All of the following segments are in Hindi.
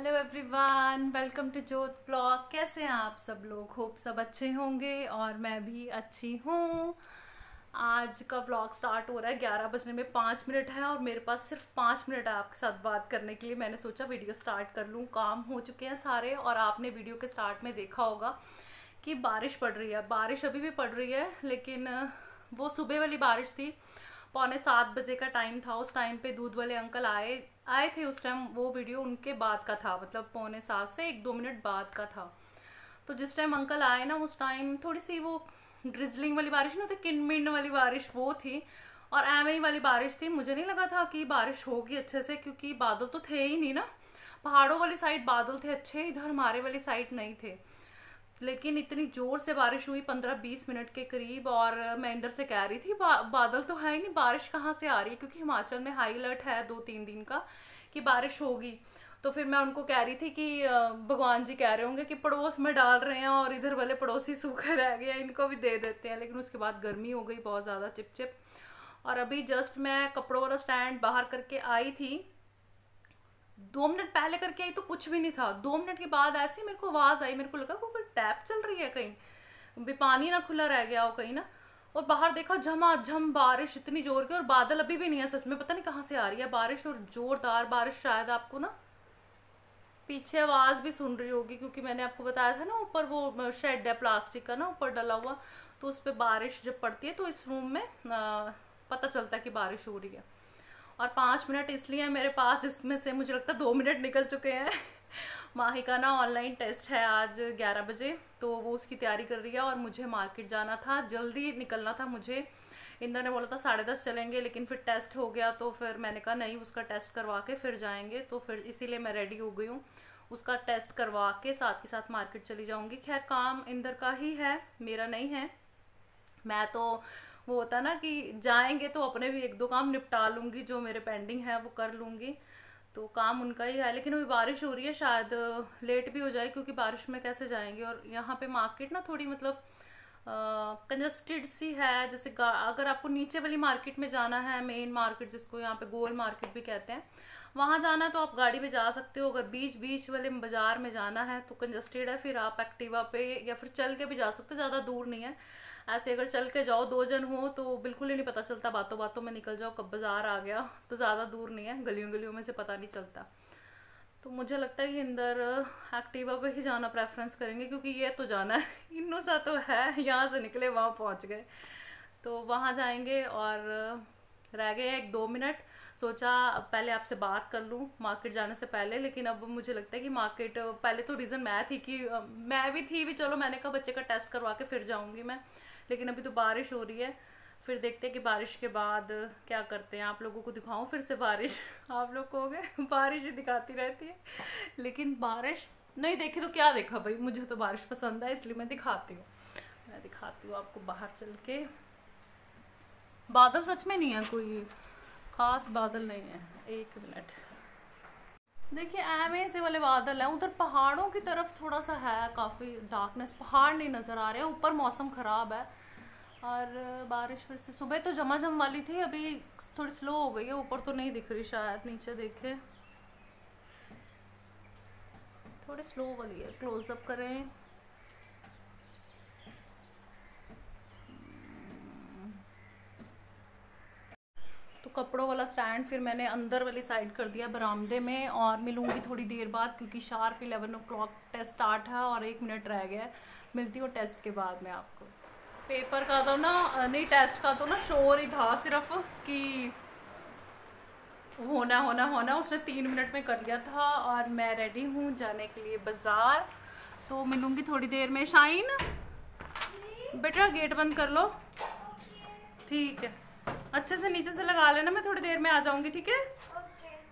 हेलो एवरीवन, वेलकम टू जोत ब्लॉग। कैसे हैं आप सब लोग? होप सब अच्छे होंगे और मैं भी अच्छी हूँ। आज का ब्लॉग स्टार्ट हो रहा है, 11 बजने में 5 मिनट है और मेरे पास सिर्फ 5 मिनट है आपके साथ बात करने के लिए। मैंने सोचा वीडियो स्टार्ट कर लूँ। काम हो चुके हैं सारे और आपने वीडियो के स्टार्ट में देखा होगा कि बारिश पड़ रही है। बारिश अभी भी पड़ रही है, लेकिन वो सुबह वाली बारिश थी। 6:45 का टाइम था। उस टाइम पे दूध वाले अंकल आए आए थे। उस टाइम वो वीडियो उनके बाद का था, मतलब 6:45 से 1-2 मिनट बाद का था। तो जिस टाइम अंकल आए ना, उस टाइम थोड़ी सी वो ड्रिजलिंग वाली बारिश ना, तो किनमिन वाली बारिश वो थी और एमई वाली बारिश थी। मुझे नहीं लगा था कि बारिश होगी अच्छे से, क्योंकि बादल तो थे ही नहीं ना। पहाड़ों वाली साइड बादल थे अच्छे, इधर हमारे वाली साइड नहीं थे। लेकिन इतनी जोर से बारिश हुई 15-20 मिनट के करीब, और मैं इंदर से कह रही थी बादल तो है ही नहीं, बारिश कहाँ से आ रही है, क्योंकि हिमाचल में हाई अलर्ट है 2-3 दिन का कि बारिश होगी। तो फिर मैं उनको कह रही थी कि भगवान जी कह रहे होंगे कि पड़ोस में डाल रहे हैं और इधर वाले पड़ोसी सूखे रह गए हैं, इनको भी दे देते हैं। लेकिन उसके बाद गर्मी हो गई बहुत ज़्यादा, चिपचिप। और अभी जस्ट मैं कपड़ों वाला स्टैंड बाहर करके आई थी। 2 मिनट पहले करके आई तो कुछ भी नहीं था। 2 मिनट के बाद ऐसे मेरे को आवाज आई, मेरे को लगा कोई टैप चल रही है कहीं, भी पानी ना खुला रह गया हो कहीं ना। और बाहर देखा, झमाझम बारिश इतनी जोर की, और बादल अभी भी नहीं है। सच में पता नहीं कहाँ से आ रही है बारिश, और जोरदार बारिश। शायद आपको ना पीछे आवाज भी सुन रही होगी, क्योंकि मैंने आपको बताया था ना, ऊपर वो शेड है प्लास्टिक का ना ऊपर डला हुआ, तो उस पर बारिश जब पड़ती है तो इस रूम में पता चलता है कि बारिश हो रही है। और 5 मिनट इसलिए मेरे पास, जिसमें से मुझे लगता है 2 मिनट निकल चुके हैं। माही का ना ऑनलाइन टेस्ट है आज 11 बजे, तो वो उसकी तैयारी कर रही है और मुझे मार्केट जाना था, जल्दी निकलना था मुझे। इंदर ने बोला था 10:30 चलेंगे, लेकिन फिर टेस्ट हो गया, तो फिर मैंने कहा नहीं, उसका टेस्ट करवा के फिर जाएंगे। तो फिर इसीलिए मैं रेडी हो गई हूँ, उसका टेस्ट करवा के साथ के साथ मार्केट चली जाऊँगी। खैर काम इंदर का ही है, मेरा नहीं है। मैं तो वो होता ना कि जाएंगे तो अपने भी 1-2 काम निपटा लूंगी, जो मेरे पेंडिंग है वो कर लूंगी। तो काम उनका ही है। लेकिन अभी बारिश हो रही है, शायद लेट भी हो जाए, क्योंकि बारिश में कैसे जाएंगे। और यहाँ पे मार्केट ना थोड़ी मतलब कंजस्टेड सी है। जैसे अगर आपको नीचे वाली मार्केट में जाना है, मेन मार्केट जिसको यहाँ पे गोल मार्केट भी कहते हैं, वहां जाना है तो आप गाड़ी में जा सकते हो। अगर बीच बीच वाले बाजार में जाना है तो कंजस्टेड है, फिर आप एक्टिवा पे या फिर चल के भी जा सकते हो, ज़्यादा दूर नहीं है। ऐसे अगर चल के जाओ 2 जन हो तो बिल्कुल ही नहीं पता चलता, बातों बातों में निकल जाओ कब बाजार आ गया। तो ज़्यादा दूर नहीं है, गलियों गलियों में से पता नहीं चलता। तो मुझे लगता है कि अंदर एक्टिवा पे ही जाना प्रेफरेंस करेंगे, क्योंकि ये तो जाना है, इन्हों सा तो है, यहाँ से निकले वहाँ पहुँच गए। तो वहाँ जाएंगे। और रह गए 1-2 मिनट। सोचा पहले आपसे बात कर लूँ मार्केट जाने से पहले, लेकिन अब मुझे लगता है कि मार्केट पहले तो रीज़न मैं थी कि मैं भी थी भी, चलो मैंने कहा बच्चे का टेस्ट करवा के फिर जाऊँगी मैं। लेकिन अभी तो बारिश हो रही है, फिर देखते हैं कि बारिश के बाद क्या करते हैं। आप लोगों को दिखाऊं फिर से बारिश? आप लोग कहोगे बारिश ही दिखाती रहती है, लेकिन बारिश नहीं देखी तो क्या देखा भाई, मुझे तो बारिश पसंद है इसलिए मैं दिखाती हूँ। मैं दिखाती हूँ आपको बाहर चल के। बादल सच में नहीं है, कोई खास बादल नहीं है। 1 मिनट देखिए, एम से वाले बादल है। उधर पहाड़ों की तरफ थोड़ा सा है, काफ़ी डार्कनेस, पहाड़ नहीं नज़र आ रहे हैं। ऊपर मौसम ख़राब है और बारिश फिर से सुबह तो झमाझम वाली थी, अभी थोड़ी स्लो हो गई है। ऊपर तो नहीं दिख रही, शायद नीचे देखे, थोड़ी स्लो वाली है। क्लोजअप करें तो कपड़ों वाला स्टैंड फिर मैंने अंदर वाली साइड कर दिया बरामदे में, और मिलूंगी थोड़ी देर बाद, क्योंकि शार्प 11 o'clock टेस्ट स्टार्ट है और 1 मिनट रह गया है। मिलती हूँ टेस्ट के बाद में आपको। पेपर का तो ना नहीं, टेस्ट का तो ना शोर ही था सिर्फ कि होना होना होना। उसने 3 मिनट में कर लिया था। और मैं रेडी हूँ जाने के लिए बाजार, तो मिलूंगी थोड़ी देर में। शाइन बेटा गेट बंद कर लो, ठीक है, अच्छे से नीचे से लगा लेना, मैं थोड़ी देर में आ जाऊंगी, ठीक है?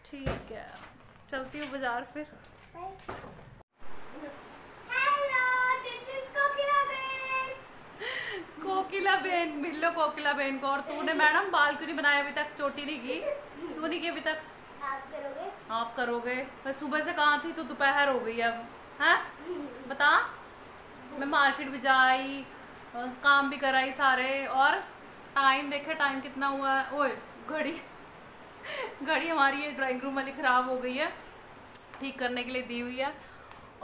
ठीक है, चलती हूँ बाजार फिर। कोकिला बहन, मिल लो कोकिला बहन को। और तूने मैडम बाल क्यों नहीं बनाया अभी तक? चोटी नहीं की? तू नहीं की अभी तक? आप करोगे? मैं सुबह से कहाँ थी, तो दोपहर हो गई अब है। बता, मैं मार्केट भी जाई, काम भी कराई सारे, और टाइम देखे, टाइम कितना हुआ है। ओए घड़ी घड़ी हमारी ये ड्राइंग रूम वाली ख़राब हो गई है, ठीक करने के लिए दी हुई है।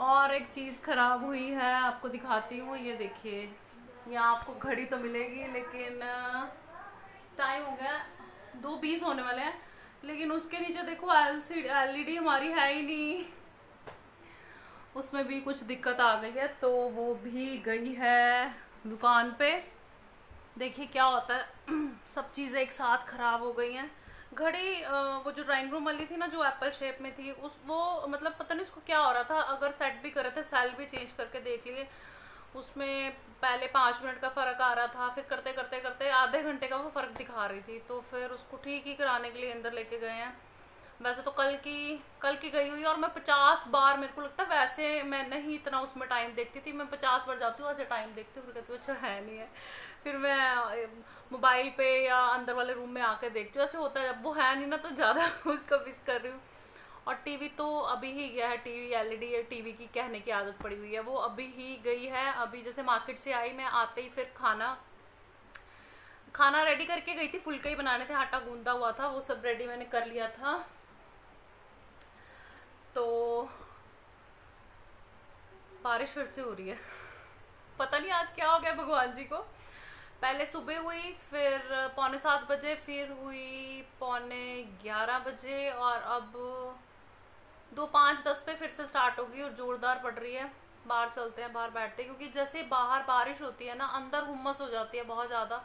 और एक चीज़ ख़राब हुई है, आपको दिखाती हूँ। ये देखिए, यहाँ आपको घड़ी तो मिलेगी, लेकिन टाइम हो गया 2:20 होने वाले हैं, लेकिन उसके नीचे देखो एलईडी हमारी है ही नहीं, उसमें भी कुछ दिक्कत आ गई है, तो वो भी गई है दुकान पे। देखिए क्या होता है सब चीज़ें एक साथ ख़राब हो गई हैं। घड़ी वो जो ड्राइंग रूम वाली थी ना, जो एप्पल शेप में थी, उस वो मतलब पता नहीं उसको क्या हो रहा था। अगर सेट भी कर रहे थे, सेल भी चेंज करके देख लिए, उसमें पहले 5 मिनट का फ़र्क आ रहा था, फिर करते करते करते आधे घंटे का वो फ़र्क दिखा रही थी। तो फिर उसको ठीक ही कराने के लिए अंदर लेके गए हैं। वैसे तो कल की गई हुई, और मैं 50 बार, मेरे को लगता है वैसे मैं नहीं इतना उसमें टाइम देखती थी, मैं 50 बार जाती हूँ, ऐसे टाइम देखती हूँ, फिर कहती हूँ अच्छा है नहीं है, फिर मैं मोबाइल पे या अंदर वाले रूम में आके देखती हूँ। ऐसे होता है, जब वो है नहीं ना तो ज़्यादा उसको मिस कर रही हूँ। और टीवी तो अभी ही गया है, टीवी एलईडी या टीवी की कहने की आदत पड़ी हुई है, वो अभी ही गई है। अभी जैसे मार्केट से आई मैं, आते ही फिर खाना रेडी करके गई थी। फुलके ही बनाने थे, आटा गूंदा हुआ था, वो सब रेडी मैंने कर लिया था। तो बारिश फिर से हो रही है, पता नहीं आज क्या हो गया भगवान जी को। पहले सुबह हुई, फिर 6:45 बजे, फिर हुई 11:15 और अब 2:05-10 पे फिर से स्टार्ट होगी और जोरदार पड़ रही है। बाहर चलते हैं, बाहर बैठते हैं, क्योंकि जैसे बाहर बारिश होती है ना, अंदर हुम्मस हो जाती है बहुत ज़्यादा।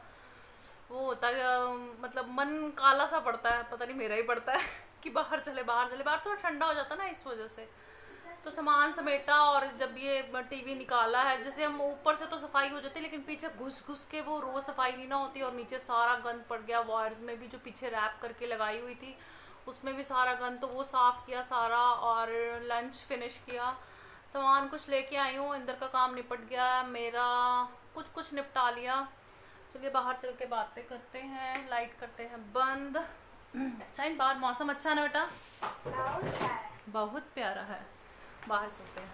वो होता है मतलब मन काला सा पड़ता है, पता नहीं मेरा ही पड़ता है कि बाहर चले बाहर चले। बाहर थोड़ा ठंडा हो जाता है ना, इस वजह से। तो सामान समेटा, और जब ये टीवी निकाला है, जैसे हम ऊपर से तो सफाई हो जाती है, लेकिन पीछे घुस घुस के वो रोज सफाई नहीं ना होती, और नीचे सारा गंद पड़ गया। वायर्स में भी जो पीछे रैप करके लगाई हुई थी, उसमें भी सारा गंद, तो वो साफ किया सारा, और लंच फिनिश किया। सामान कुछ लेके आई हूँ, अंदर का काम निपट गया मेरा, कुछ निपटा लिया। चलिए बाहर चल के बातें करते हैं। लाइट करते हैं बंद। शाइन, बाहर मौसम अच्छा है ना बेटा? बहुत प्यारा है। बाहर चलते हैं,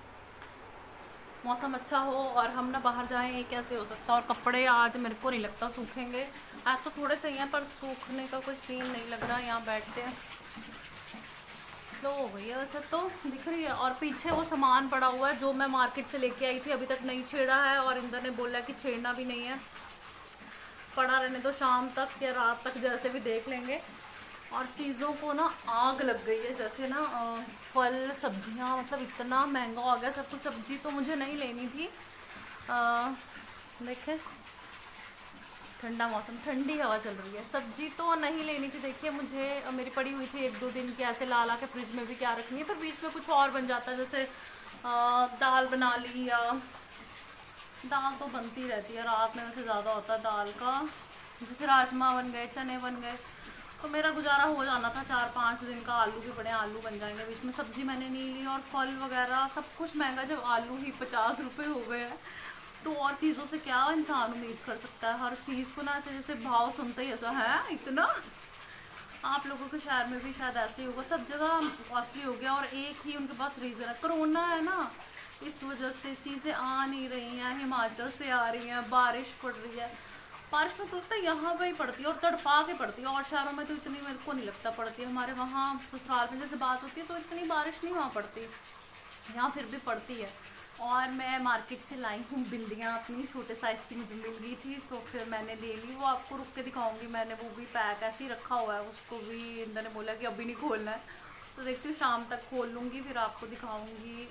मौसम अच्छा हो और हम ना बाहर जाएं, ये कैसे हो सकता। और कपड़े आज मेरे को नहीं लगता सूखेंगे, आज तो थोड़े सही हैं, पर सूखने का कोई सीन नहीं लग रहा। यहाँ बैठते हैं, स्लो हो गई है वैसे तो, दिख रही है। और पीछे वो सामान पड़ा हुआ है जो मैं मार्केट से लेके आई थी, अभी तक नहीं छेड़ा है, और इंदर ने बोला कि छेड़ना भी नहीं है, पड़ा रहने दो, शाम तक या रात तक जैसे भी देख लेंगे। और चीज़ों को ना आग लग गई है, जैसे ना फल सब्जियां, मतलब इतना महंगा हो गया सब कुछ। सब्जी तो मुझे नहीं लेनी थी, देखें ठंडा मौसम, ठंडी हवा चल रही है, सब्जी तो नहीं लेनी थी। देखिए मुझे, मेरी पड़ी हुई थी 1-2 दिन की, ऐसे ला के फ्रिज में भी क्या रखनी है, पर बीच में कुछ और बन जाता है, जैसे दाल बना ली, या दाल तो बनती रहती है रात में, वैसे ज़्यादा होता है दाल का, जैसे राजमा बन गए, चने बन गए, तो मेरा गुजारा हो जाना था 4-5 दिन का। आलू भी बड़े आलू बन जाएंगे, बीच में सब्जी मैंने नहीं ली। और फल वगैरह सब कुछ महंगा, जब आलू ही 50 रुपये हो गए हैं, तो और चीज़ों से क्या इंसान उम्मीद कर सकता है। हर चीज़ को ना ऐसे जैसे भाव सुनते ही ऐसा है इतना। आप लोगों के शहर में भी शायद ऐसे ही होगा, सब जगह कॉस्टली हो गया, और एक ही उनके पास रीज़न है, कोरोना है ना, इस वजह से चीज़ें आ नहीं रही हैं। हिमाचल से आ रही हैं, बारिश पड़ रही है, बारिश में लगता है यहाँ पे ही पड़ती है, और तड़पा के पड़ती है, और शहरों में तो इतनी मेरे को नहीं लगता पड़ती है। हमारे वहाँ ससुराल में जैसे बात होती है तो इतनी बारिश नहीं वहाँ पड़ती, यहाँ फिर भी पड़ती है। और मैं मार्केट से लाई हूँ बिंदियाँ, अपनी छोटे साइज़ की मुझे मिल गई थी, तो फिर मैंने ले ली। वो आपको रुक के दिखाऊंगी, मैंने वो भी पैक ऐसे ही रखा हुआ है, उसको भी इंदर ने बोला कि अभी नहीं खोलना है, तो देखती हूँ शाम तक खोल लूँगी, फिर आपको दिखाऊंगी।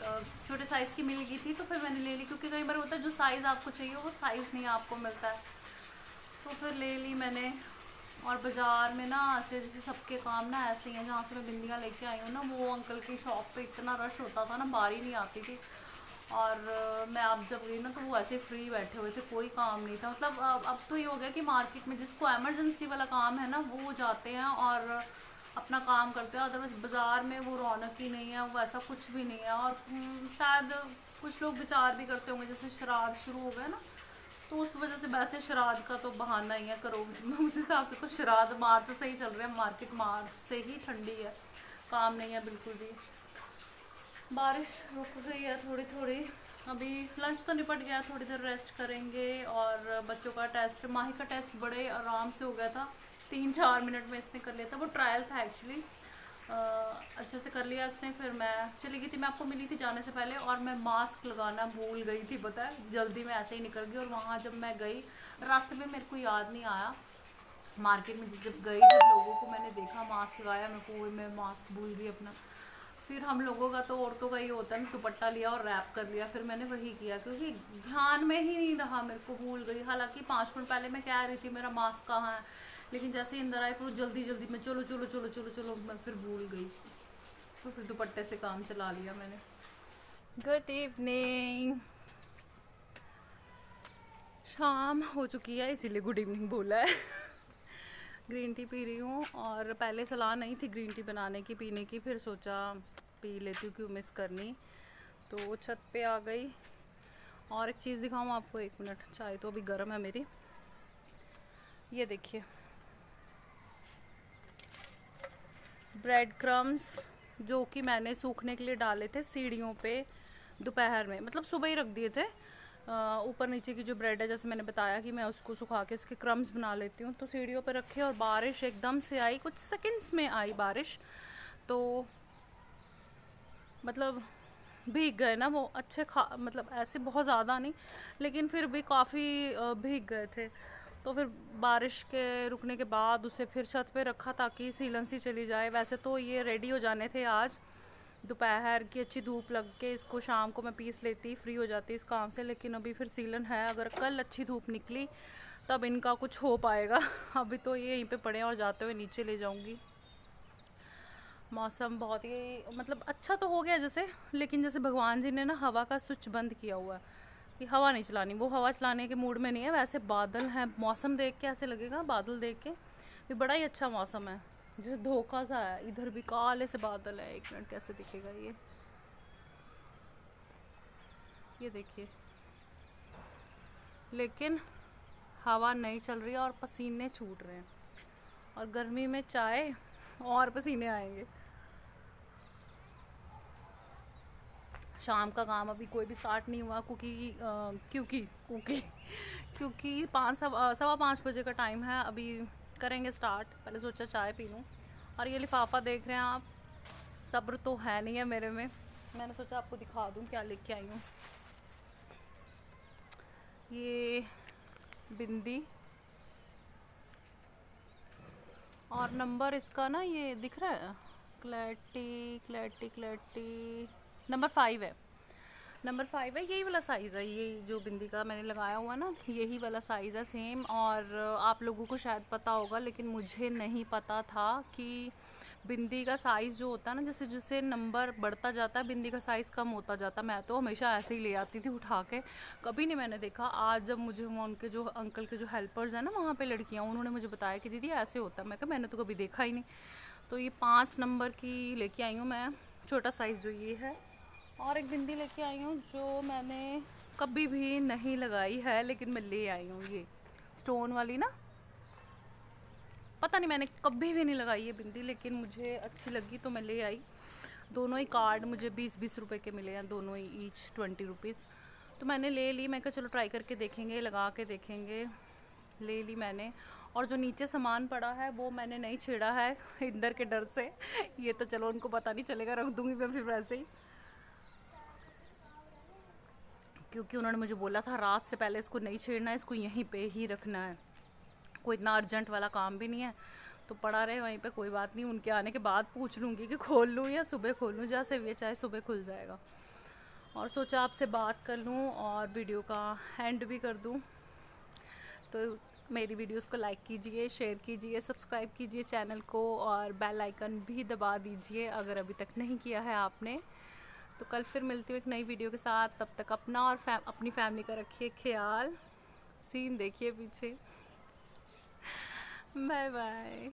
छोटे साइज़ की मिल गई थी तो फिर मैंने ले ली, क्योंकि कई बार होता है जो साइज़ आपको चाहिए वो साइज़ नहीं आपको मिलता है, तो फिर ले ली मैंने। और बाज़ार में ना ऐसे जैसे सबके काम ना ऐसे ही हैं, जहाँ से मैं बिंदियाँ लेके आई हूँ ना, वो अंकल की शॉप पे इतना रश होता था ना, बारी नहीं आती थी। और मैं अब जब गई ना, तो वो ऐसे फ्री बैठे हुए थे, कोई काम नहीं था। मतलब अब तो ये हो गया कि मार्केट में जिसको एमरजेंसी वाला काम है ना, वो जाते हैं और अपना काम करते हैं, अदरवाइज बाज़ार में वो रौनक ही नहीं है, वो ऐसा कुछ भी नहीं है। और शायद कुछ लोग विचार भी करते होंगे, जैसे श्राद्ध शुरू हो गया ना, तो उस वजह से, वैसे श्राद्ध का तो बहाना ही है, करो उस हिसाब से तो श्राद्ध मार्च से ही चल रहे हैं, मार्केट मार्च से ही ठंडी है, काम नहीं है बिल्कुल भी। बारिश रुक गई है थोड़ी थोड़ी, अभी लंच तो निपट गया, थोड़ी देर रेस्ट करेंगे। और बच्चों का टेस्ट, माही का टेस्ट बड़े आराम से हो गया था, 3-4 मिनट में इसने कर लिया था, वो ट्रायल था एक्चुअली, अच्छे से कर लिया इसने। फिर मैं चली गई थी, मैं आपको मिली थी जाने से पहले, और मैं मास्क लगाना भूल गई थी, पता है, जल्दी में ऐसे ही निकल गई। और वहाँ जब मैं गई रास्ते में, मेरे को याद नहीं आया, मार्केट में जब गई, जब लोगों को मैंने देखा मास्क लगाया, मेरे को मैं मास्क भूल गई अपना। फिर हम लोगों का तो औरतों का ही होता है, दुपट्टा लिया और रैप कर लिया, फिर मैंने वही किया क्योंकि ध्यान में ही नहीं रहा, मेरे को भूल गई। हालांकि 5 मिनट पहले मैं कह रही थी मेरा मास्क कहाँ है, लेकिन जैसे ही अंदर आई फिर जल्दी जल्दी में चलो चलो चलो चलो चलो, मैं फिर भूल गई, तो फिर दुपट्टे से काम चला लिया मैंने। गुड इवनिंग, शाम हो चुकी है इसीलिए गुड इवनिंग बोला है। ग्रीन टी पी रही हूँ, और पहले सलाह नहीं थी ग्रीन टी बनाने की पीने की, फिर सोचा पी लेती हूँ, क्यों मिस करनी। तो छत पे आ गई। और एक चीज़ दिखाऊँ आपको, 1 मिनट, चाय तो अभी गर्म है मेरी। ये देखिए ब्रेड क्रम्स, जो कि मैंने सूखने के लिए डाले थे सीढ़ियों पे दोपहर में, मतलब सुबह ही रख दिए थे। ऊपर नीचे की जो ब्रेड है, जैसे मैंने बताया कि मैं उसको सुखा के उसके क्रम्स बना लेती हूँ, तो सीढ़ियों पे रखे, और बारिश एकदम से आई, कुछ सेकंड्स में आई बारिश, तो मतलब भीग गए ना वो अच्छे, मतलब ऐसे बहुत ज़्यादा नहीं, लेकिन फिर भी काफ़ी भीग गए थे। तो फिर बारिश के रुकने के बाद उसे फिर छत पे रखा ताकि सीलन सी चली जाए। वैसे तो ये रेडी हो जाने थे आज, दोपहर की अच्छी धूप लग के इसको शाम को मैं पीस लेती, फ्री हो जाती इस काम से, लेकिन अभी फिर सीलन है। अगर कल अच्छी धूप निकली तब इनका कुछ हो पाएगा। अभी तो ये यहीं पे पड़े, और जाते हुए नीचे ले जाऊंगी। मौसम बहुत ही मतलब अच्छा तो हो गया जैसे, लेकिन जैसे भगवान जी ने ना हवा का स्विच बंद किया हुआ है कि हवा नहीं चलानी, वो हवा चलाने के मूड में नहीं है। वैसे बादल हैं, मौसम देख के ऐसे लगेगा, बादल देख के ये बड़ा ही अच्छा मौसम है, जैसे धोखा सा है। इधर भी काले से बादल है, 1 मिनट कैसे दिखेगा ये देखिए, लेकिन हवा नहीं चल रही है और पसीने छूट रहे हैं, और गर्मी में चाय और पसीने आएंगे। शाम का काम अभी कोई भी स्टार्ट नहीं हुआ, क्योंकि 5 सवा 5 बजे का टाइम है, अभी करेंगे स्टार्ट। पहले सोचा चाय पी लूँ। और ये लिफाफा देख रहे हैं आप, सब्र तो है नहीं है मेरे में, मैंने सोचा आपको दिखा दूँ क्या लेके आई हूँ। ये बिंदी, और नंबर इसका ना ये दिख रहा है, क्लैटी नंबर 5 है, नंबर 5 है। यही वाला साइज़ है, ये जो बिंदी का मैंने लगाया हुआ ना, यही वाला साइज़ है सेम। और आप लोगों को शायद पता होगा, लेकिन मुझे नहीं पता था कि बिंदी का साइज़ जो होता है ना, जैसे जैसे नंबर बढ़ता जाता है बिंदी का साइज़ कम होता जाता है। मैं तो हमेशा ऐसे ही ले आती थी उठा के, कभी नहीं मैंने देखा। आज जब मुझे उनके जो अंकल के जो हेल्पर्स हैं ना वहाँ पे लड़कियाँ, उन्होंने मुझे बताया कि दीदी ऐसे होता है। मैं कहा मैंने तो कभी देखा ही नहीं। तो ये 5 नंबर की लेके आई हूँ मैं, छोटा साइज़ जो ये है। और एक बिंदी लेके आई हूँ जो मैंने कभी भी नहीं लगाई है, लेकिन मैं ले आई हूँ, ये स्टोन वाली ना, पता नहीं मैंने कभी भी नहीं लगाई ये बिंदी, लेकिन मुझे अच्छी लगी तो मैं ले आई। दोनों ही कार्ड मुझे 20-20 रुपए के मिले हैं, दोनों ही ईच 20 रुपीज़। तो मैंने ले ली, मैं कहा चलो ट्राई करके देखेंगे, लगा के देखेंगे, ले ली मैंने। और जो नीचे सामान पड़ा है वो मैंने नहीं छेड़ा है इंदर के डर से। ये तो चलो उनको पता नहीं चलेगा, रख दूँगी मैं फिर वैसे ही, क्योंकि उन्होंने मुझे बोला था रात से पहले इसको नहीं छेड़ना है, इसको यहीं पे ही रखना है, कोई इतना अर्जेंट वाला काम भी नहीं है, तो पड़ा रहे वहीं पे, कोई बात नहीं। उनके आने के बाद पूछ लूँगी कि खोल लूँ या सुबह खोल लूँ, जैसे भी चाहे सुबह खुल जाएगा। और सोचा आपसे बात कर लूँ और वीडियो का एंड भी कर दूँ। तो मेरी वीडियोस को लाइक कीजिए, शेयर कीजिए, सब्सक्राइब कीजिए चैनल को, और बेल आइकन भी दबा दीजिए अगर अभी तक नहीं किया है आपने। तो कल फिर मिलती हूँ एक नई वीडियो के साथ, तब तक अपना और अपनी फैमिली का रखिए ख्याल। सीन देखिए पीछे। Bye bye.